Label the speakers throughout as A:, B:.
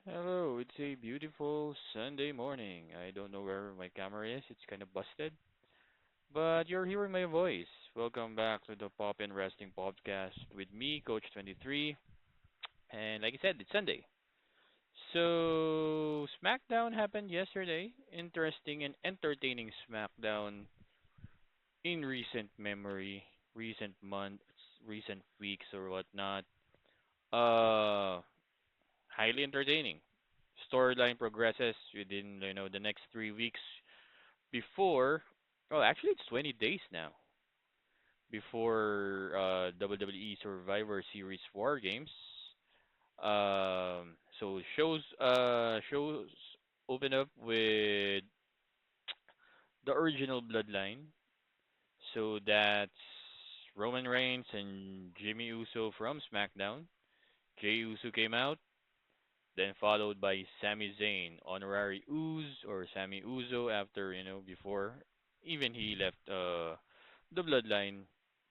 A: Hello, it's a beautiful Sunday morning. I don't know where my camera is, it's kind of busted, but you're hearing my voice. Welcome back to the Pop and Wrestling Podcast with me, Coach 23. And like I said, it's Sunday. So, SmackDown happened yesterday. Interesting and entertaining SmackDown in recent memory, recent months, recent weeks, or whatnot. Uh, Highly entertaining. Storyline progresses within the next 3 weeks before. Oh, actually, it's 20 days now before WWE Survivor Series War Games. So shows open up with the original Bloodline. So that's Roman Reigns and Jimmy Uso from SmackDown. Jey Uso came out, then followed by Sami Zayn, honorary Uso or Sami Uso after, before even he left the bloodline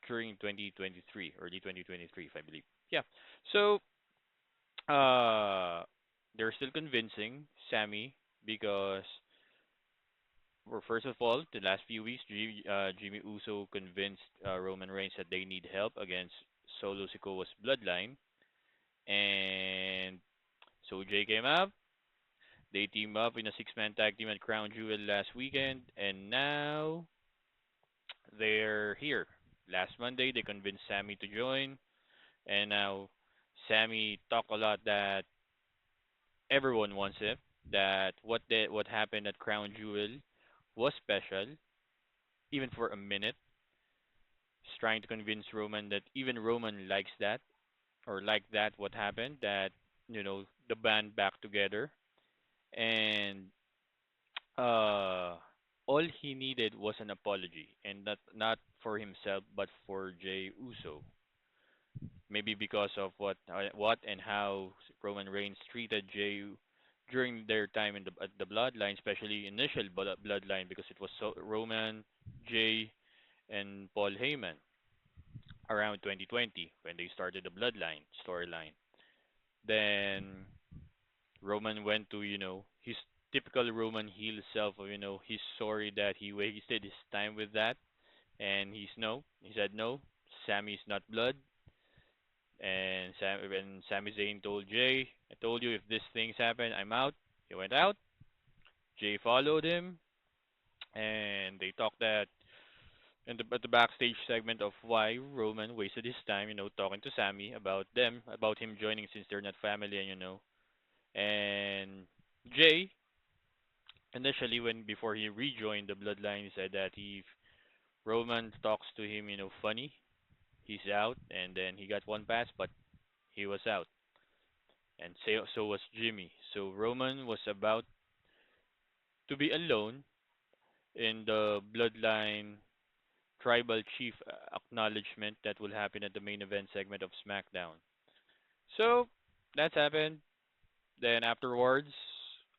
A: during 2023, early 2023, if I believe. Yeah. So, uh they're still convincing Sami because well, first of all, the last few weeks, Jimmy Uso convinced Roman Reigns that they need help against Solo Sikoa's bloodline, and so Jay came out. They team up in a six-man tag team at Crown Jewel last weekend, and now they're here. Last Monday, they convinced Sammy to join, and now Sammy talked a lot that everyone wants it. That what happened at Crown Jewel was special, even for a minute. He's trying to convince Roman that even Roman likes that or like that what happened. That the band back together, and Uh, all he needed was an apology, and not for himself, but for Jey Uso. Maybe because of what and how Roman Reigns treated during their time in the Bloodline, especially initial Bloodline, because it was Roman, Jey, and Paul Heyman around 2020 when they started the Bloodline storyline. Then Roman went to, his typical Roman heel self of, he's sorry that he wasted his time with that. And he said no, Sammy's not blood. And Sami Zayn told Jay, I told you if these things happen, I'm out. He went out. Jay followed him, and they talked that at the backstage segment of why Roman wasted his time, talking to Sammy about him joining since they're not family, and Jay initially when before he rejoined the bloodline he said that if Roman talks to him, funny, he's out, and then he got one pass, but he was out, and so was Jimmy. So Roman was about to be alone in the bloodline tribal chief acknowledgement that will happen at the main event segment of SmackDown. So that's happened. Then afterwards,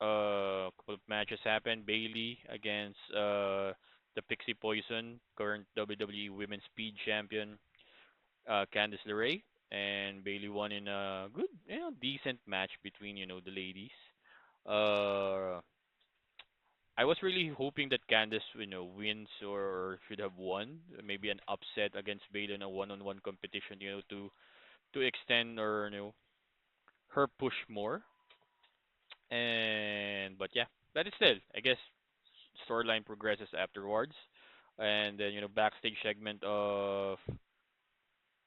A: a couple of matches happened. Bailey against the Pixie Poison, current WWE Women's Speed Champion, Candice LeRae, and Bailey won in a good, decent match between the ladies. Uh, I was really hoping that Candice, wins or should have won, maybe an upset against Bailey in a one-on-one competition, to extend or her push more. And but yeah, but it's still, I guess, storyline progresses afterwards, and then backstage segment of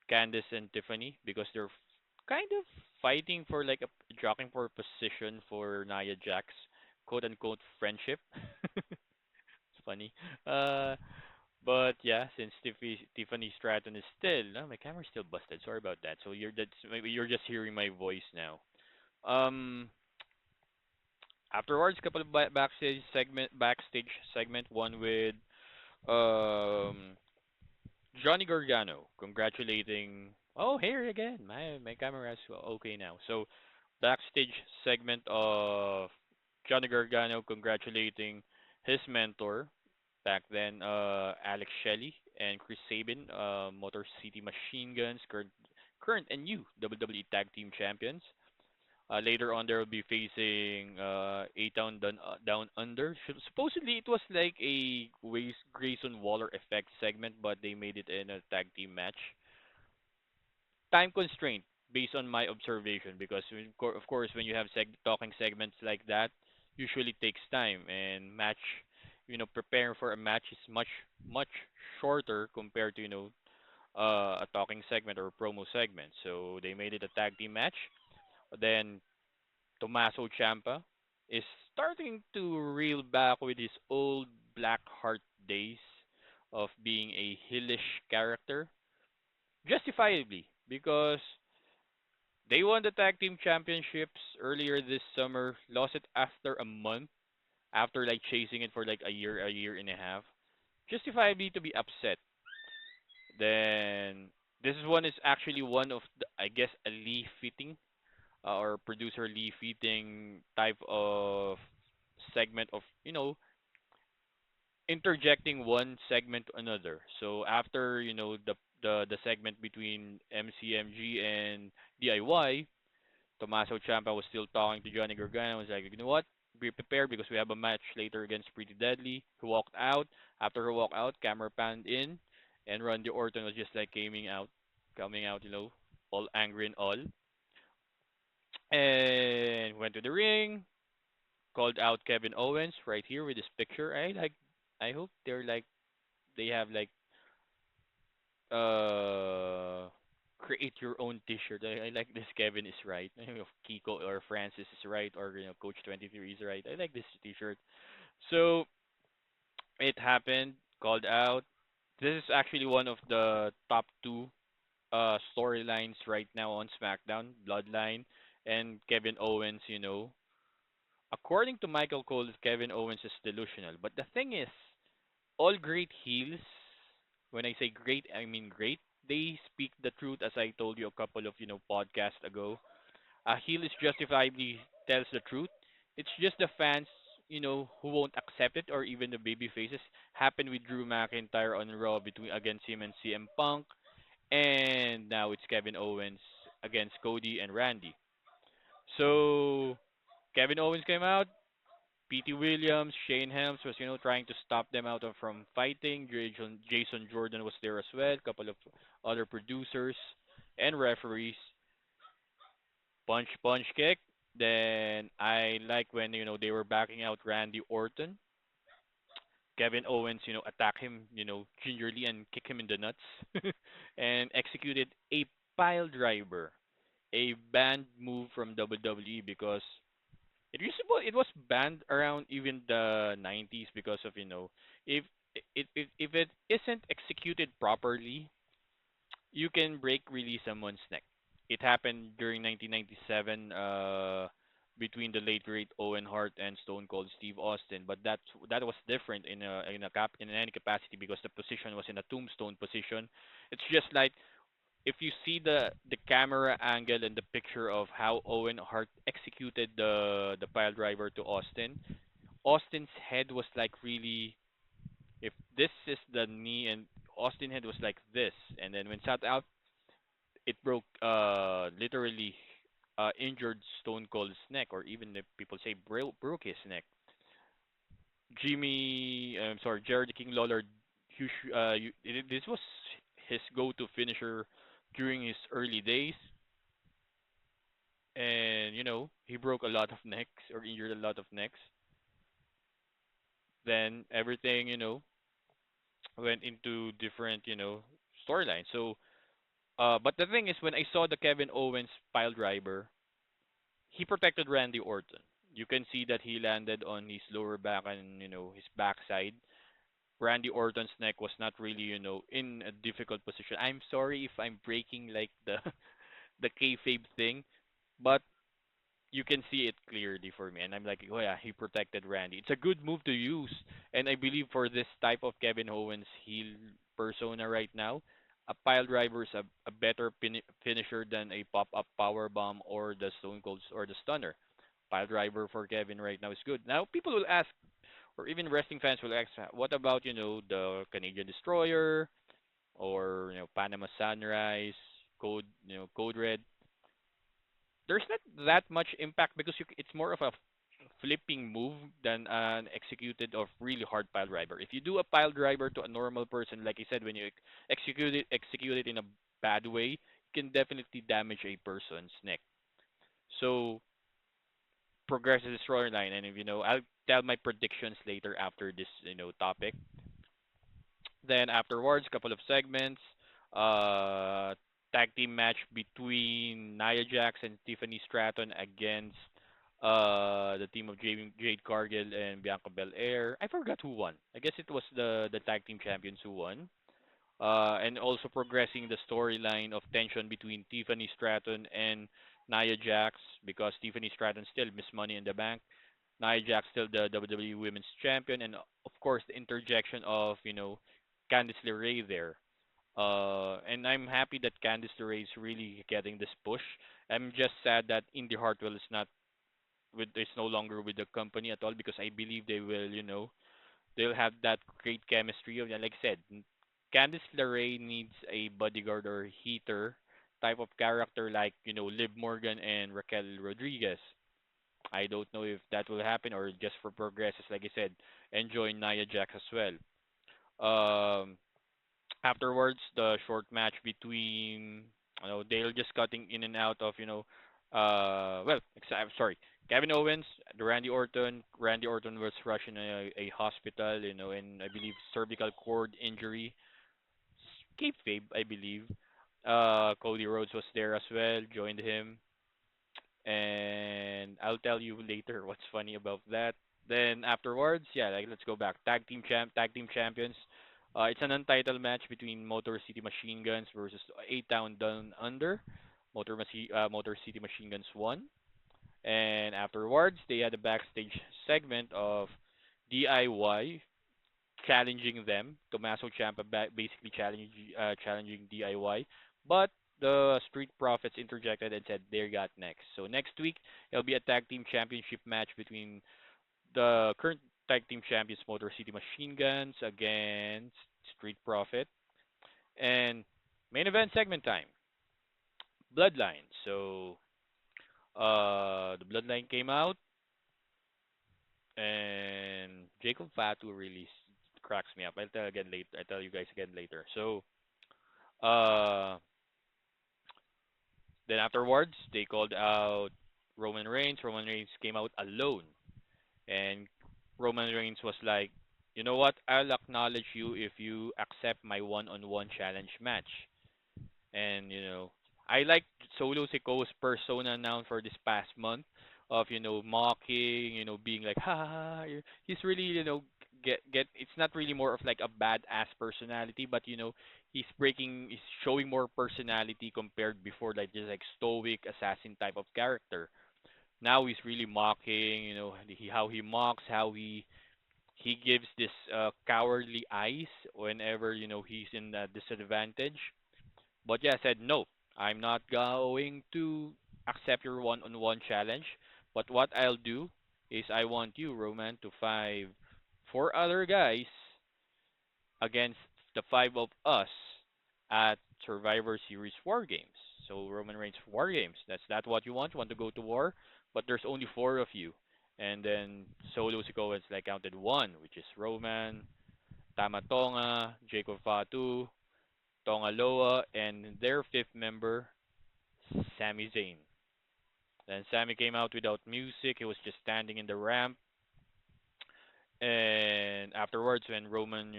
A: Candice and Tiffany because they're kind of fighting for like a jockeying for position for Nia Jax, quote unquote friendship. It's funny. Uh, but yeah, since Tiffany Stratton is still, no, my camera's still busted. Sorry about that. So that's maybe you're just hearing my voice now. Um, Afterwards, couple of backstage segment, one with um Johnny Gargano congratulating. Oh, here again. My camera is okay now. So backstage segment of Johnny Gargano congratulating his mentor back then, Alex Shelley and Chris Sabin, Motor City Machine Guns, current and new WWE Tag Team Champions. Later on, they will be facing A Town Down Under. Supposedly, it was like a Grayson Waller effect segment, but they made it in a tag team match. Time constraint based on my observation, because of course, when you have talking segments like that, usually takes time, and match, preparing for a match is much shorter compared to a talking segment or a promo segment. So they made it a tag team match. Then Tommaso Ciampa is starting to reel back with his old Black Heart days of being a heelish character, justifiably, because they won the tag team championships earlier this summer, lost it after a month, after like chasing it for like a year and a half. Justifiably to be upset. Then this is one is actually one of the, I guess, a Lee fitting or producer Lee fitting type of segment of, interjecting one segment to another. So after, the segment between MCMG and DIY, Tommaso Ciampa was still talking to Johnny Gargano. Was like, you know what? Be prepared because we have a match later against Pretty Deadly. He walked out. After he walked out, camera panned in, and Randy Orton was just like coming out, all angry and all, and went to the ring. Called out Kevin Owens right here with this picture. I hope they have like uh create your own T-shirt. I like this. Kevin is right. I don't know if Kiko or Francis is right, or Coach 23 is right. I like this T-shirt. So it happened. Called out. This is actually one of the top two storylines right now on SmackDown. Bloodline and Kevin Owens. According to Michael Cole, Kevin Owens is delusional. But the thing is, all great heels, when I say great, I mean great. They speak the truth, as I told you a couple of podcasts ago. A heel is justifiably tells the truth. It's just the fans, who won't accept it, or even the baby faces. Happened with Drew McIntyre on Raw between against him and CM Punk, and now it's Kevin Owens against Cody and Randy. So Kevin Owens came out. P.T. Williams, Shane Helms was, trying to stop them out of from fighting. Jason Jordan was there as well. A couple of other producers and referees. Punch, punch, kick. Then I like when they were backing out Randy Orton. Kevin Owens, attack him, gingerly and kick him in the nuts, and executed a pile driver, a banned move from WWE because it was banned around even the 90s because of if if it isn't executed properly, you can break really someone's neck. It happened during 1997 between the late great Owen Hart and Stone Cold Steve Austin, but that was different in any capacity because the position was in a tombstone position. It's just like if you see the camera angle and the picture of how Owen Hart executed the pile driver to Austin, Austin's head was like really, if this is the knee and Austin head was like this, and then when sat out, it broke literally injured Stone Cold's neck, or even if people say broke his neck. I'm sorry, Jared the King Lawler, this was his go-to finisher during his early days, and he broke a lot of necks or injured a lot of necks. Then everything went into different storylines. So, but the thing is, when I saw the Kevin Owens pile driver, he protected Randy Orton. You can see that he landed on his lower back and his backside. Randy Orton's neck was not really in a difficult position. I'm sorry if I'm breaking like the the kayfabe thing, but you can see it clearly for me. And I'm like, oh yeah, he protected Randy. It's a good move to use. And I believe for this type of Kevin Owens heel persona right now, a pile driver is a better finisher than a pop-up power bomb or the Stone Cold or the Stunner. Pile driver for Kevin right now is good. Now people will ask, or even wrestling fans will ask, what about the Canadian Destroyer or Panama Sunrise, Code Red? there's not that much impact because it's more of a flipping move than an executed of really hard pile driver. If you do a pile driver to a normal person, like I said, when you execute it in a bad way, it can definitely damage a person's neck. So progress is the storyline, and if you know, I'll tell my predictions later after this topic. Then afterwards, couple of segments, uh, tag team match between Nia Jax and Tiffany Stratton against the team of Jade Cargill and Bianca Belair. I forgot who won. I guess it was the tag team champions who won. And also progressing the storyline of tension between Tiffany Stratton and Nia Jax because Tiffany Stratton still Miss Money in the Bank. Nia Jax still the WWE Women's Champion, and of course the interjection of Candice LeRae there. And I'm happy that Candice LeRae is really getting this push. I'm just sad that Indy Hartwell is no longer with the company at all because I believe they will they'll have that great chemistry of like I said, Candice LeRae needs a bodyguard or heater type of character like Liv Morgan and Raquel Rodriguez. I don't know if that will happen or just for progresses, like I said, and join Nia Jax as well. Um, Afterwards, the short match between they're just cutting in and out of I'm sorry, Kevin Owens, the Randy Orton was rushed in a hospital, and I believe cervical cord injury, kayfabe, I believe. Cody Rhodes was there as well, joined him, and I'll tell you later what's funny about that. Then afterwards, yeah, like let's go back. Tag team champions. It's an untitled match between Motor City Machine Guns versus Eight Town Down Under. Motor City Machine Guns won, and afterwards they had a backstage segment of DIY challenging them. Tommaso Ciampa basically challenging DIY, but the Street Profits interjected and said they got next. So next week it'll be a tag team championship match between the current tag team champions Motor City Machine Guns against Street Profit, and main event segment time. Bloodline. So the Bloodline came out, and Jacob Fatu really cracks me up. I'll tell again later. I'll tell you guys again later. So uh, then afterwards, they called out Roman Reigns. Roman Reigns came out alone, and Roman Reigns was like, "You know what? I'll acknowledge you if you accept my one-on-one challenge match." And I like Solo Sikoa's persona now for this past month of mocking, being like, "Ha ha ha." He's really get. It's not really more of like a badass personality, but he's showing more personality compared before, like just like stoic assassin type of character. Now he's really mocking, how he mocks, how he gives this cowardly eyes whenever he's in a disadvantage. But yeah, I said no. I'm not going to accept your one-on-one challenge. But what I'll do is I want you, Roman, to five four other guys against the five of us at Survivor Series War Games. So Roman Reigns War Games. That's not what you want. You want to go to war, but there's only four of you. And then Solo Sikoa is like counted one, which is Roman, Tamatonga, Jacob Fatu, Tonga Loa, and their fifth member, Sami Zayn. Then Sami came out without music. He was just standing in the ramp. And afterwards, when Roman,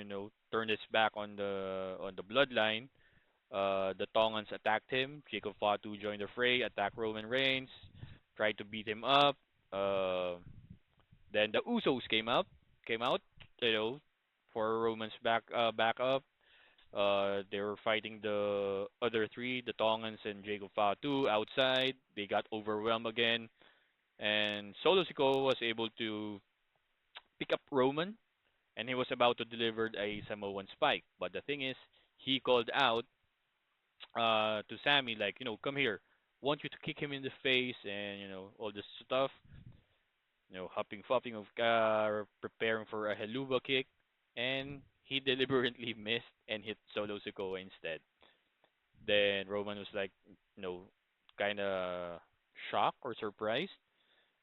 A: turned his back on the bloodline, the Tongans attacked him. Jacob Fatu joined the fray, attacked Roman Reigns, tried to beat him up. Uh, then the Usos came out, you know, for Roman's back up. They were fighting the other three, the Tongans and Jacob Fatu outside. They got overwhelmed again, and Solo Sikoa was able to pick up Roman, and he was about to deliver a Samoan spike. But the thing is, he called out to Sammy like, come here. Want you to kick him in the face and all this stuff. Hopping, flopping of preparing for a Helluva kick, and he deliberately missed and hit Solo Sikoa instead. Then Roman was like, you know, kind of shocked or surprised.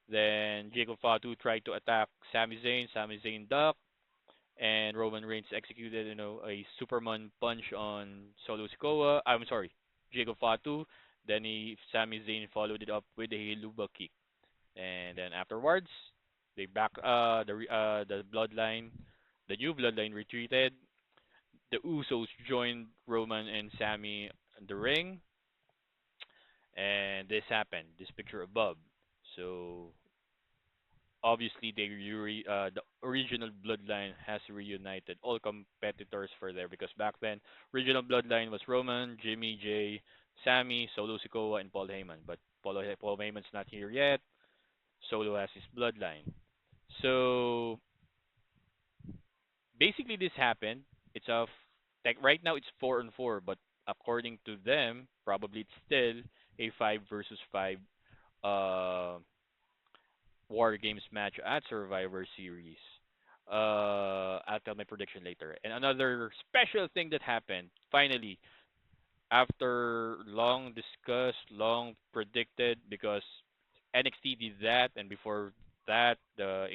A: Then Jacob Fatu tried to attack Sami Zayn. Sami Zayn ducked, and Roman Reigns executed, a Superman punch on Solo Sikoa. I'm sorry, Jacob Fatu. Then Sami Zayn followed it up with a Luba kick, and then afterwards, they back the bloodline, the new bloodline retreated. The Usos joined Roman and Sami in the ring, and this happened. This picture above. So obviously, the original bloodline has reunited all competitors for there because back then, original bloodline was Roman, Jimmy, Jay, Sami, Solo Sikoa, and Paul Heyman. But Paul Heyman's not here yet. Solo has his bloodline. So basically, this happened. It's a like right now it's 4-4, but according to them, probably it's still a 5 versus 5 uh War Games match at Survivor Series. I'll tell my prediction later. And another special thing that happened, finally, after long discussed, long predicted, because NXT did that, and before that, the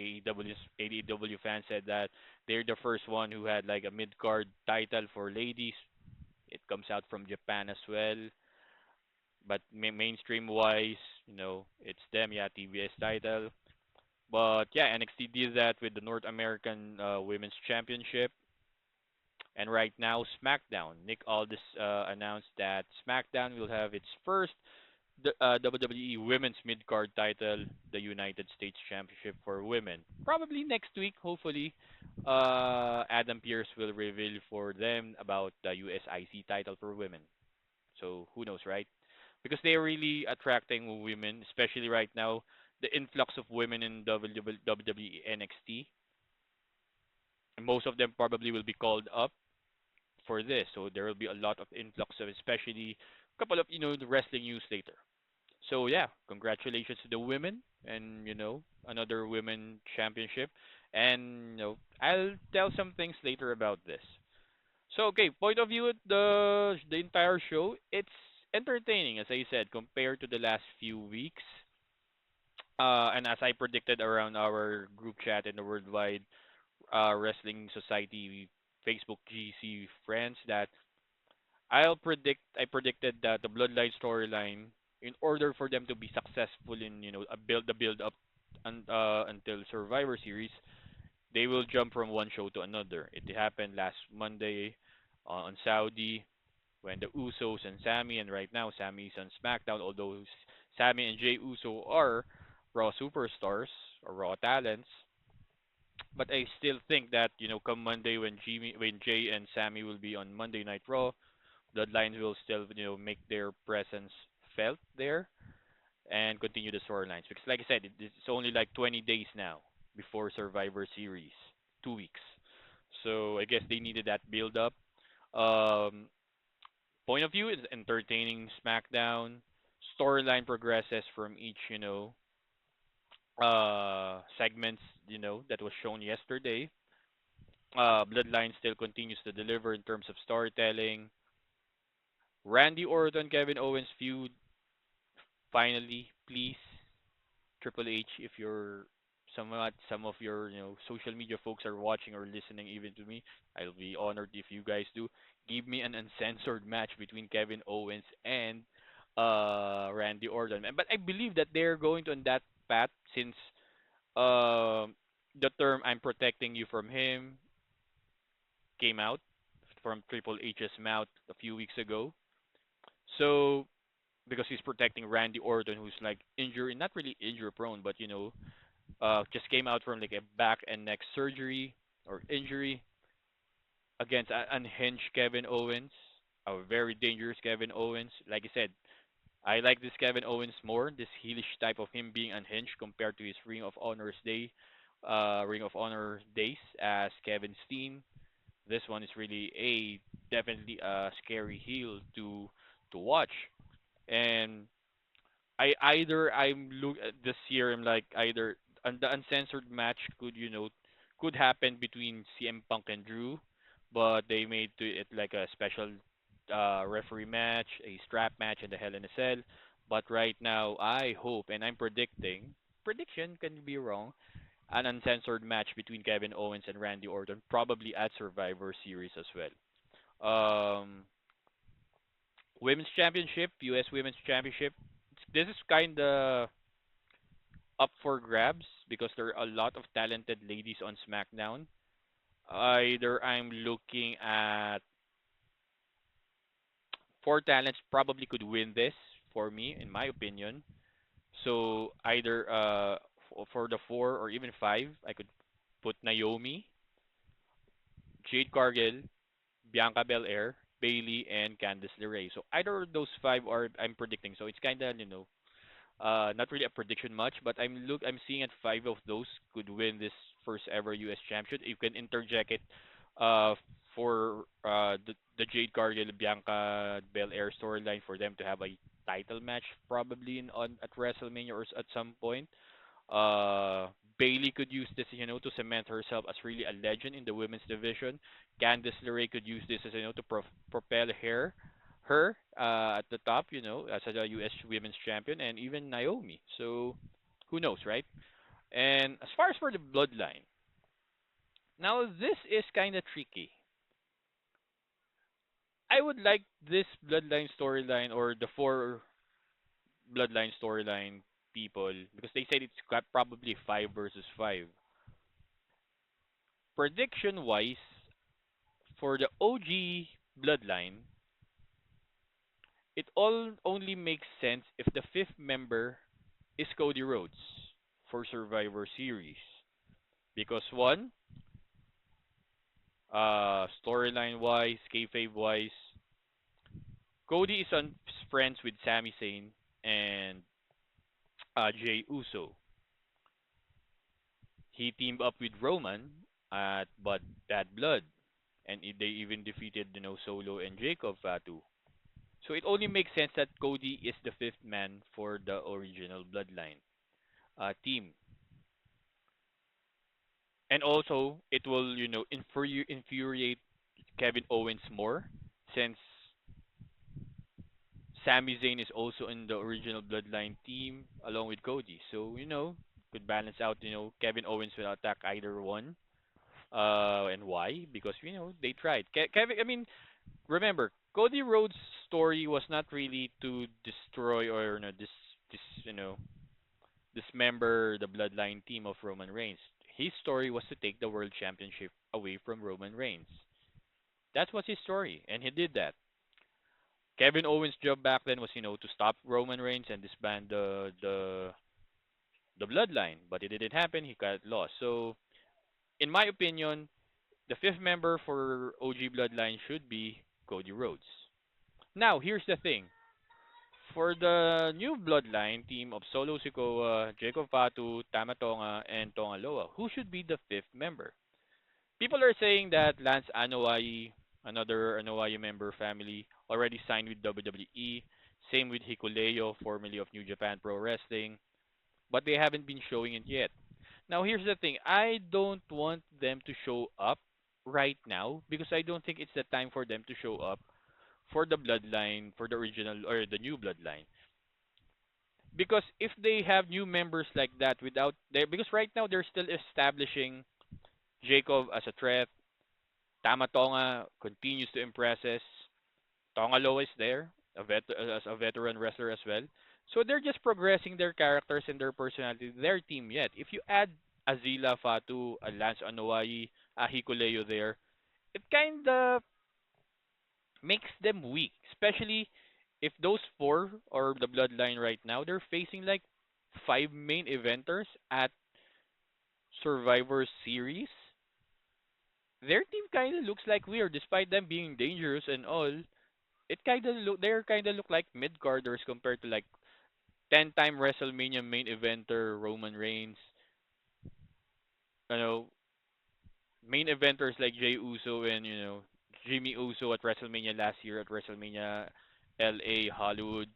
A: AEW fans said that they're the first one who had like a mid card title for ladies. It comes out from Japan as well, but mainstream wise, it's them, yeah, TBS title. But yeah, NXT did that with the North American Women's Championship. And right now, SmackDown. Nick Aldis announced that SmackDown will have its first WWE Women's Mid Card title, the United States Championship for women. Probably next week, hopefully. Adam Pearce will reveal for them about the USIC title for women. So who knows, right? Because they're really attracting women, especially right now. The influx of women in WWE NXT, and most of them probably will be called up for this. So there will be a lot of influx of, especially a couple of the wrestling news later. So yeah, congratulations to the women, and another women championship, and I'll tell some things later about this. So okay, point of view, the entire show, it's entertaining as I said compared to the last few weeks. And as I predicted around our group chat in the Worldwide Wrestling Society Facebook GC friends, that I predicted that the Bloodline storyline, in order for them to be successful in the build up until Survivor Series, they will jump from one show to another. It happened last Monday on Saudi when the Usos and Sammy, and right now Sammy is on SmackDown. Although Sammy and Jay Uso are Raw superstars or Raw talents, but I still think that come Monday when Jay and Sammy will be on Monday Night Raw, Bloodlines will still make their presence felt there and continue the storylines. Because like I said, it's only like 20 days now before Survivor Series, 2 weeks. So I guess they needed that build up. Um, Point of view is entertaining SmackDown. Storyline progresses from each segments that was shown yesterday. Bloodline still continues to deliver in terms of storytelling. Randy Orton Kevin Owens feud, finally, please, Triple H, if you're some of your social media folks are watching or listening even to me, I'll be honored if you guys do give me an uncensored match between Kevin Owens and Randy Orton. But I believe that they're going to on that path since the term "I'm protecting you from him" came out from Triple H's mouth a few weeks ago. So because he's protecting Randy Orton, who's like injury, not really injury prone, but just came out from like a back and neck surgery or injury against an unhinged Kevin Owens, a very dangerous Kevin Owens. Like I said, I like this Kevin Owens more, this heelish type of him being unhinged compared to his Ring of Honor days as Kevin Steen. This one is really a definitely a scary heel to watch. And I'm look at this year. I'm like either the uncensored match could happen between CM Punk and Drew, but they it like a special referee match, a strap match, and the Hell in a Cell. But right now, I hope and I'm predicting, prediction can be wrong, an uncensored match between Kevin Owens and Randy Orton, probably at Survivor Series as well. Um, Women's Championship, U.S. Women's Championship. This is kind of up for grabs because there are a lot of talented ladies on SmackDown. Either I'm looking at four talents probably could win this for me, in my opinion. So either for the four or even five, I could put Naomi, Jade Cargill, Bianca Belair, Bailey, and Candice LeRae. So either of those five are I'm predicting. So it's kind of not really a prediction much, but I'm seeing at five of those could win this first ever U.S. championship. You can interject it uh, for the Jade Cargill Bianca Belair storyline for them to have a title match probably in on at WrestleMania or at some point. Uh, Bailey could use this, to cement herself as really a legend in the women's division. Candice LeRae could use this as, to propel her at the top, as a U.S. Women's Champion, and even Naomi. So, who knows, right? And as far as for the Bloodline, now this is kind of tricky. I would like this Bloodline storyline or the four Bloodline storyline people because they said it's got probably five versus five. Prediction wise, for the OG Bloodline, it all only makes sense if the fifth member is Cody Rhodes for Survivor Series. Because one, storyline wise, kayfabe wise, Cody is on friends with Sami Zayn and Jay Uso. He teamed up with Roman at Bad Blood, and they even defeated Solo and Jacob Fatu. So it only makes sense that Cody is the fifth man for the original Bloodline team, and also it will infuriate Kevin Owens more since Sami Zayn is also in the original Bloodline team along with Cody. So could balance out. Kevin Owens will attack either one. And why? Because they tried. Kevin, I mean, remember, Cody Rhodes' story was not really to destroy or dismember the bloodline team of Roman Reigns. His story was to take the world championship away from Roman Reigns. That was his story, and he did that. Kevin Owens' job back then was, to stop Roman Reigns and disband the bloodline, but it didn't happen. He got lost. So, in my opinion, the fifth member for OG Bloodline should be Cody Rhodes. Now, here's the thing. For the new Bloodline team of Solo Sikoa, Jacob Fatu, Tamatonga, and Tongaloa, who should be the fifth member? People are saying that Lance Anoa'i, another Anoa'i member family, already signed with WWE. Same with Hikuleo, formerly of New Japan Pro Wrestling, but they haven't been showing it yet. Now, here's the thing. I don't want them to show up right now because I don't think it's the time for them to show up for the bloodline, for the original or the new bloodline. Because if they have new members like that without there, because right now they're still establishing Jacob as a threat. Tama Tonga continues to impress us. Tongalo is there, as a veteran wrestler as well. So they're just progressing their characters and their personality, their team yet. If you add Azila, Fatu, Lance Anoa'i, Ahikuleo there, it kind of makes them weak, especially if those four or the bloodline right now they're facing like five main eventers at Survivor Series. Their team kind of looks like weird, despite them being dangerous and all. It kind of look like mid carders compared to like 10-time WrestleMania main eventer Roman Reigns. You know, main eventers like Jey Uso and Jimmy Uso at WrestleMania last year at WrestleMania LA Hollywood,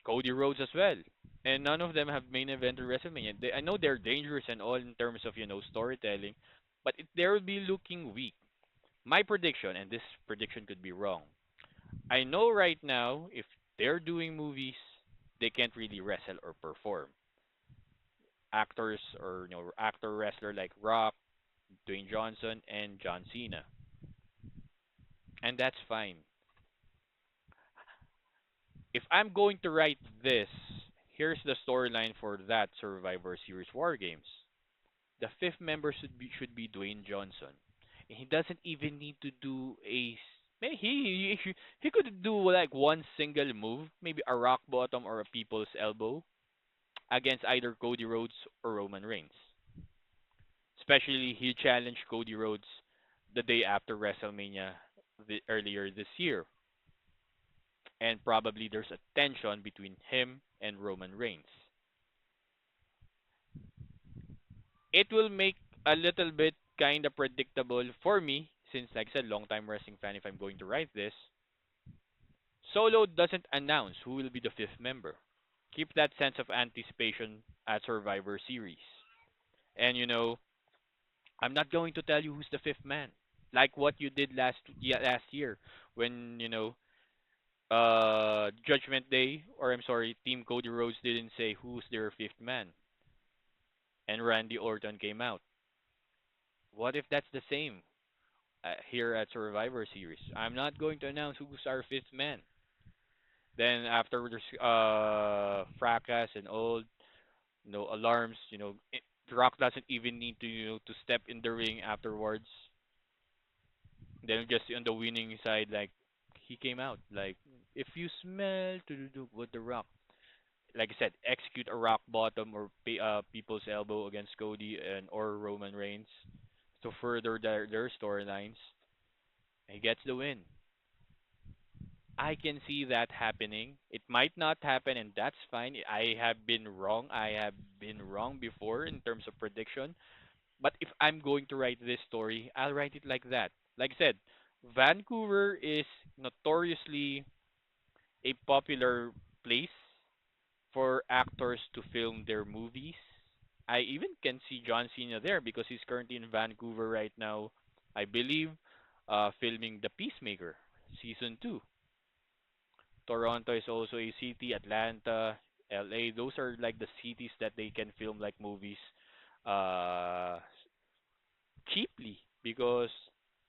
A: Cody Rhodes as well. And none of them have main event at WrestleMania. I know they're dangerous and all in terms of storytelling, but they'll be looking weak. My prediction, and this prediction could be wrong. I know right now if they're doing movies, they can't really wrestle or perform. Actors or actor wrestler like Rock, Dwayne Johnson, and John Cena, and that's fine. If I'm going to write this, here's the storyline for that Survivor Series War Games. The fifth member should be Dwayne Johnson. And he doesn't even need to do he could do like one single move, maybe a rock bottom or a people's elbow against either Cody Rhodes or Roman Reigns. Especially he challenged Cody Rhodes the day after WrestleMania earlier this year, and probably there's a tension between him and Roman Reigns. It will make a little bit kind of predictable for me, since, like I said, long time wrestling fan. If I'm going to write this, Solo doesn't announce who will be the fifth member. Keep that sense of anticipation at Survivor Series. And I'm not going to tell you who's the fifth man, like what you did last year when Judgment Day, or I'm sorry, Team Cody Rhodes didn't say who's their fifth man, and Randy Orton came out. What if that's the same here at Survivor Series? I'm not going to announce who's our fifth man. Then after there's fracas and all, alarms, The Rock doesn't even need to to step in the ring afterwards. Then just on the winning side, like he came out like, if you smell what The Rock, like I said, execute a rock bottom or people's elbow against Cody and or Roman Reigns to further their storylines. He gets the win. I can see that happening. It might not happen, and that's fine. I have been wrong. I have been wrong before in terms of prediction. But if I'm going to write this story, I'll write it like that. Like I said, Vancouver is notoriously a popular place for actors to film their movies. I even can see John Cena there because he's currently in Vancouver right now, I believe, filming The Peacemaker season 2. Toronto is also a city, Atlanta, LA. Those are like the cities that they can film like movies uh cheaply because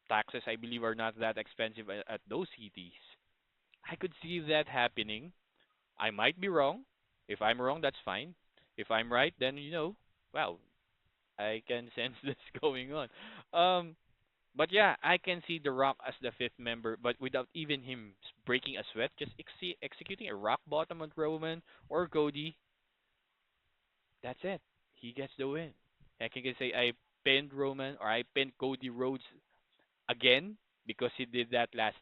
A: taxes, I believe, are not that expensive at those cities. I could see that happening. I might be wrong. If I'm wrong, that's fine. If I'm right, then wow, I can sense this going on. Um, but yeah, I can see The Rock as the fifth member, but without even him breaking a sweat, just executing a rock bottom on Roman or Cody. That's it. He gets the win. I can say I pinned Roman or I pinned Cody Rhodes again because he did that last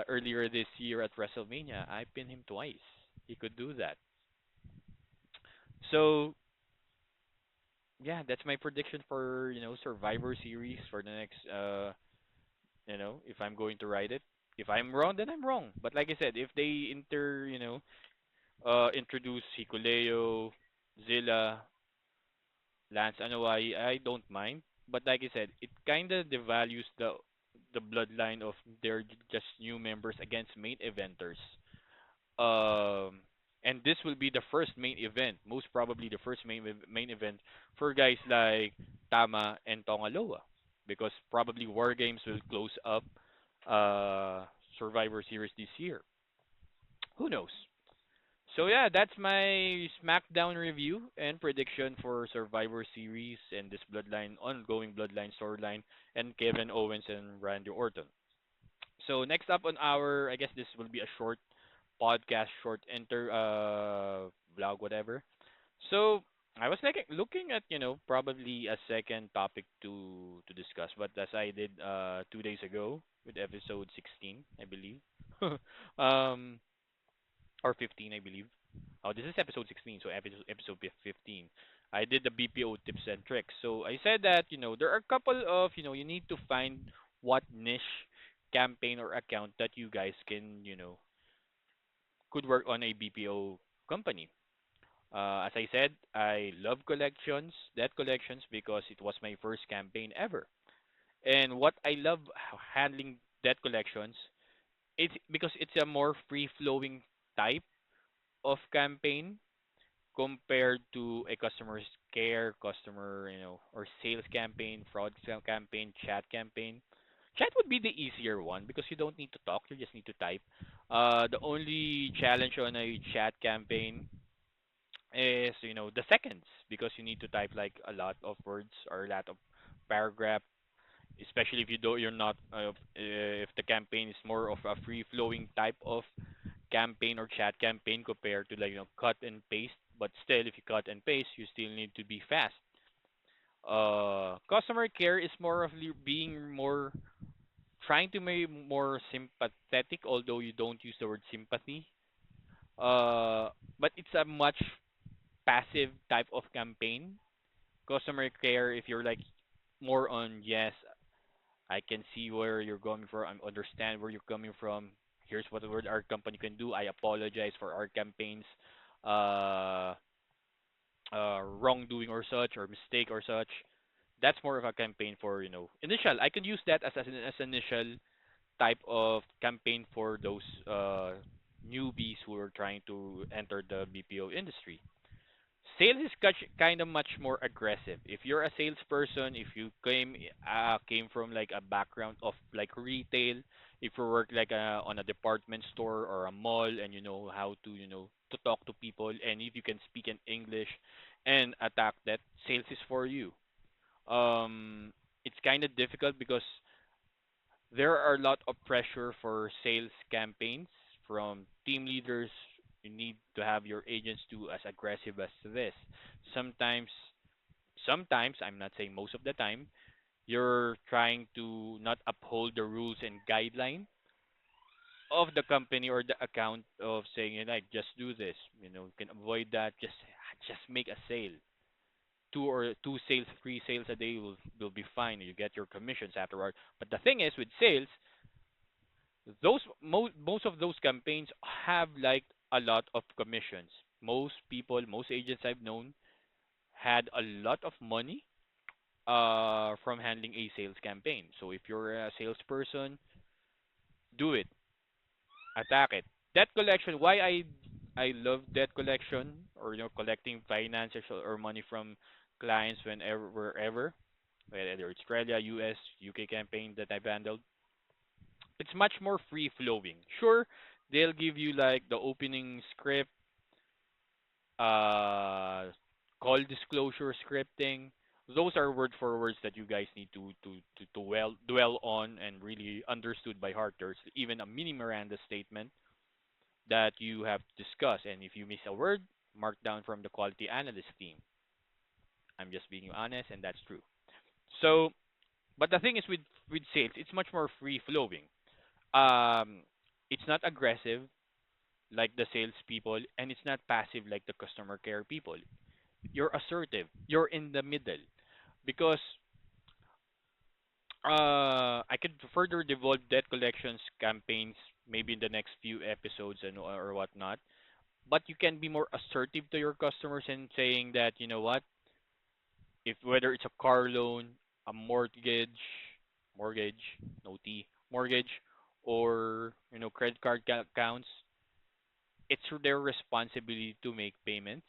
A: earlier this year at WrestleMania. I pinned him twice. He could do that. So yeah, that's my prediction for Survivor Series for the next if I'm going to write it. If I'm wrong, then I'm wrong. But like I said, if they introduce Hikuleo, Zilla, Lance Anoa'i, I don't mind. But like I said, it kind of devalues the bloodline of their just new members against main eventers. Um, and this will be the first main event, most probably the first main event for guys like Tama and Tongaloa, because probably War Games will close up uh Survivor Series this year. Who knows? So yeah, that's my SmackDown review and prediction for Survivor Series and this ongoing Bloodline storyline, and Kevin Owens and Randy Orton. So next up on I guess this will be a short podcast, short vlog, whatever. So I was like looking at probably a second topic to discuss, but as I did 2 days ago with episode 16, I believe, um or 15, I believe. Oh, this is episode 16, so episode 15. I did the BPO tips and tricks. So I said that there are a couple of you need to find what niche campaign or account that you guys can could work on a BPO company. As I said, I love collections, debt collections, because it was my first campaign ever. And what I love handling debt collections, it's because it's a more free flowing type of campaign compared to a customer care, customer, or sales campaign, campaign, chat campaign. Chat would be the easier one because you don't need to talk, you just need to type. The only challenge on a chat campaign is, the seconds because you need to type like a lot of words or a lot of paragraph, especially if you're not if the campaign is more of a free flowing type of campaign or chat campaign compared to like cut and paste. But still, if you cut and paste, you still need to be fast. Customer care is more of being more trying to be more sympathetic, although you don't use the word sympathy. Uh, but it's a much passive type of campaign. Customer care, if you're like more on yes, I can see where you're going from. I understand where you're coming from. Here's what our company can do. I apologize for our campaigns, uh, wrongdoing or such, or mistake or such. That's more of a campaign for initial. I could use that as initial type of campaign for those newbies who are trying to enter the BPO industry. Sales is kind of much more aggressive. If you're a salesperson, if you came from like a background of like retail, if you work like on a department store or a mall, and you know how to to talk to people, and if you can speak in English and attack that, sales is for you. It's kind of difficult because there are a lot of pressure for sales campaigns from team leaders. You need to have your agents do as aggressive as this. Sometimes, sometimes, I'm not saying most of the time, you're trying to not uphold the rules and guideline of the company or the account of saying, like, just do this. You can avoid that. Just make a sale. Two sales, three sales a day will be fine. You get your commissions afterward. But the thing is, with sales, most of those campaigns have like a lot of commissions. Most people, most agents I've known had a lot of money from handling a sales campaign. So if you're a salesperson, do it, attack it. Debt collection. Why I love debt collection, or collecting finances or money from clients whenever wherever, whether it's Australia, US, UK campaign that I've handled. It's much more free flowing. Sure, they'll give you like the opening script, uh, call disclosure scripting. Those are word for words that you guys need to dwell on and really understood by heart. There's even a mini Miranda statement that you have to discuss, and if you miss a word, mark down from the quality analyst team. I'm just being honest, and that's true. So, but the thing is with sales, it's much more free flowing. Um, it's not aggressive like the salespeople, and it's not passive like the customer care people. You're assertive. You're in the middle because I could further develop debt collections campaigns maybe in the next few episodes and or whatnot. But you can be more assertive to your customers and saying that what, if whether it's a car loan, a mortgage, no T, mortgage, or credit card accounts, it's their responsibility to make payments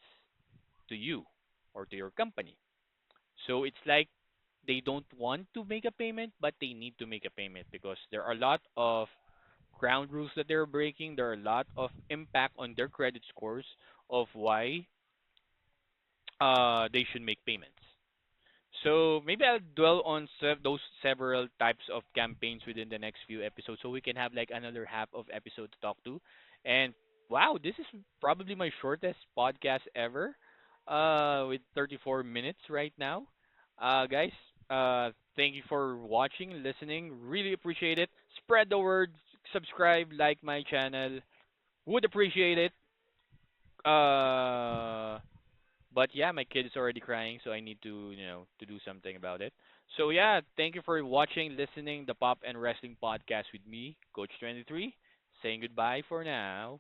A: to you or to your company. So it's like they don't want to make a payment, but they need to make a payment because there are a lot of ground rules that they're breaking. There are a lot of impact on their credit scores of why they should make payments. So maybe I'll dwell on those several types of campaigns within the next few episodes, so we can have like another half of episode to talk to. And wow, this is probably my shortest podcast ever, with 34 minutes right now. Guys, thank you for watching, listening. Really appreciate it. Spread the word, subscribe, like my channel. Would appreciate it. Uh, but yeah, my kid is already crying, so I need to do something about it. So yeah, thank you for watching, listening the Pop and Wrestling podcast with me, Coach 23. Saying goodbye for now.